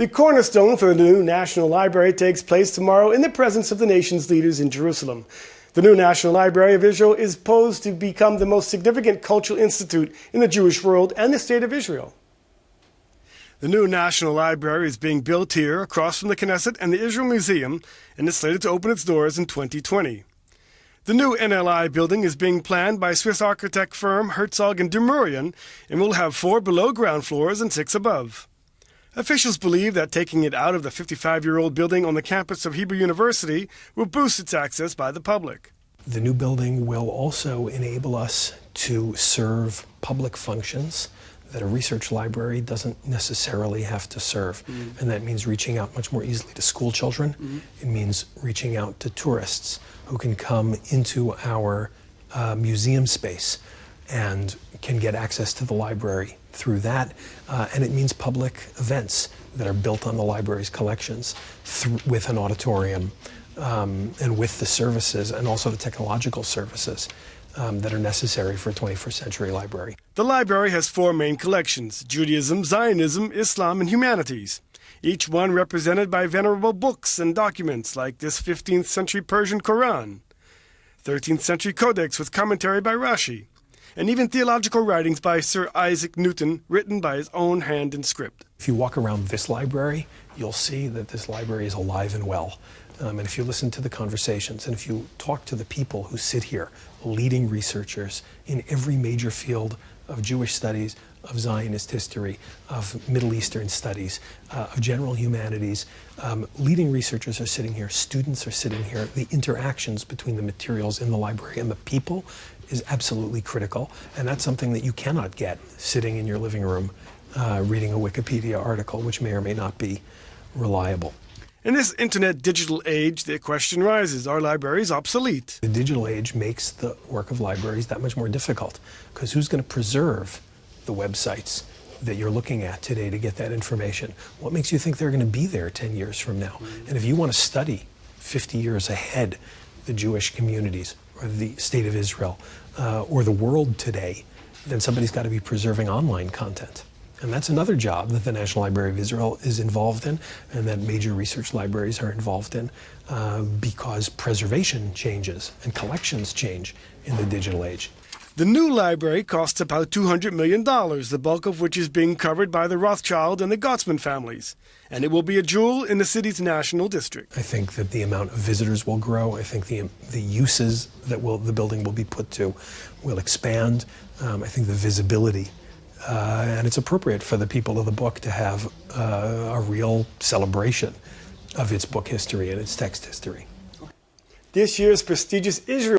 The cornerstone for the new National Library takes place tomorrow in the presence of the nation's leaders in Jerusalem. The new National Library of Israel is poised to become the most significant cultural institute in the Jewish world and the State of Israel. The new National Library is being built here across from the Knesset and the Israel Museum and is slated to open its doors in 2020. The new NLI building is being planned by Swiss architect firm Herzog and de Murian and will have 4 below-ground floors and 6 above. Officials believe that taking it out of the 55-year-old building on the campus of Hebrew University will boost its access by the public. The new building will also enable us to serve public functions that a research library doesn't necessarily have to serve. And that means reaching out much more easily to school children. It means reaching out to tourists who can come into our museum space and can get access to the library through that. And it means public events that are built on the library's collections with an auditorium and with the services and also the technological services that are necessary for a 21st century library. The library has 4 main collections: Judaism, Zionism, Islam, and Humanities. Each one represented by venerable books and documents like this 15th century Persian Quran, 13th century Codex with commentary by Rashi, and even theological writings by Sir Isaac Newton written by his own hand and script. If you walk around this library, you'll see that this library is alive and well. And if you listen to the conversations and if you talk to the people who sit here, leading researchers in every major field of Jewish studies, of Zionist history, of Middle Eastern studies, of general humanities, leading researchers are sitting here, students are sitting here. The interactions between the materials in the library and the people is absolutely critical, and that's something that you cannot get sitting in your living room reading a Wikipedia article, which may or may not be reliable. In this internet digital age, the question rises, are libraries obsolete? The digital age makes the work of libraries that much more difficult, because who's going to preserve the websites that you're looking at today to get that information? What makes you think they're going to be there 10 years from now? And if you want to study 50 years ahead the Jewish communities or the State of Israel or the world today, then somebody's got to be preserving online content. And that's another job that the National Library of Israel is involved in and that major research libraries are involved in because preservation changes and collections change in the digital age. The new library costs about $200 million, the bulk of which is being covered by the Rothschild and the Gottsman families. And it will be a jewel in the city's national district. I think that the amount of visitors will grow. I think the uses that the building will be put to will expand. I think the visibility and it's appropriate for the people of the book to have a real celebration of its book history and its text history. This year's prestigious Israel